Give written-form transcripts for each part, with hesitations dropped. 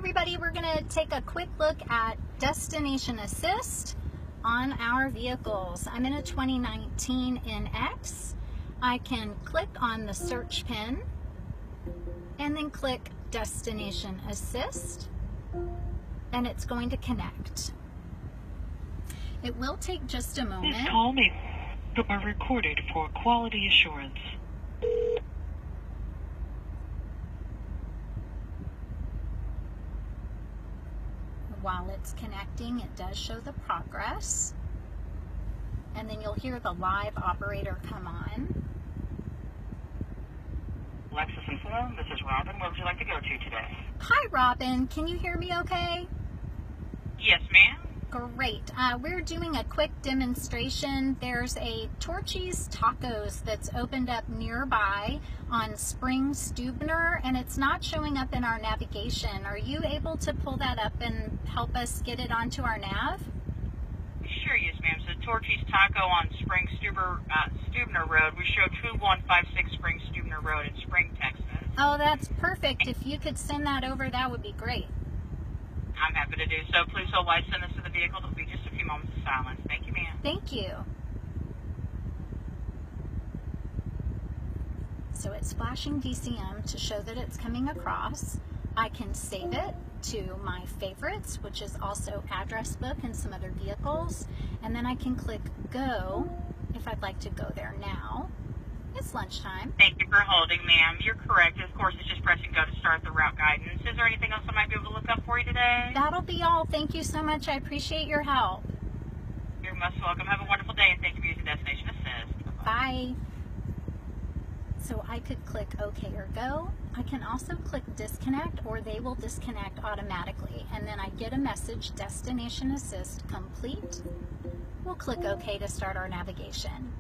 everybody, we're going to take a quick look at Destination Assist on our vehicles. I'm in a 2019 NX. I can click on the search pin and then click Destination Assist, and it's going to connect. It will take just a moment. This call may be recorded for quality assurance. While it's connecting, it does show the progress, and then you'll hear the live operator come on. Lexus Inform, this is Robin. Where would you like to go to today? Hi Robin, can you hear me okay? Yes, ma'am. Great. We're doing a quick demonstration. There's a Torchy's Tacos that's opened up nearby on Spring Stubner, and it's not showing up in our navigation. Are you able to pull that up and help us get it onto our nav? Sure, yes, ma'am. So Torchy's Taco on Spring Stubner Road. We show 2156 Spring Stubner Road in Spring, Texas. Oh, that's perfect. If you could send that over, that would be great. I'm happy to do so. Please hold while I send this to the vehicle. There'll be just a few moments of silence. Thank you, ma'am. Thank you. So it's flashing DCM to show that it's coming across. I can save it to my favorites, which is also address book and some other vehicles. And then I can click go if I'd like to go there now. It's lunchtime. Thank you for holding, ma'am. You're correct. Of course, it's just pressing go to start the route guidance. Is there anything else I might be able to look up for you today? That'll be all. Thank you so much. I appreciate your help. You're most welcome. Have a wonderful day, and thank you for using Destination Assist. Bye. So I could click OK or go. I can also click disconnect, or they will disconnect automatically. And then I get a message, Destination Assist complete. We'll click OK to start our navigation.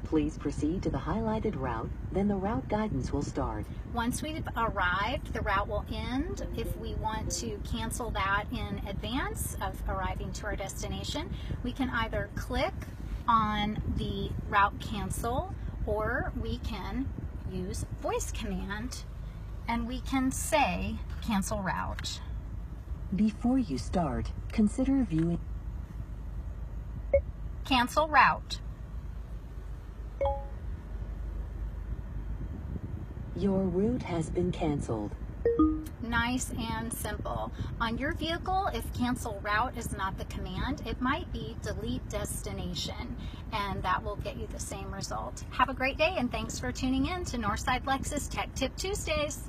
Please proceed to the highlighted route, then the route guidance will start. Once we've arrived, the route will end. If we want to cancel that in advance of arriving to our destination, we can either click on the route cancel, or we can use voice command and we can say cancel route. Before you start, consider viewing. Cancel route. Your route has been canceled. Nice and simple. On your vehicle, if cancel route is not the command, it might be delete destination, and that will get you the same result. Have a great day, and thanks for tuning in to Northside Lexus Tech Tip Tuesdays.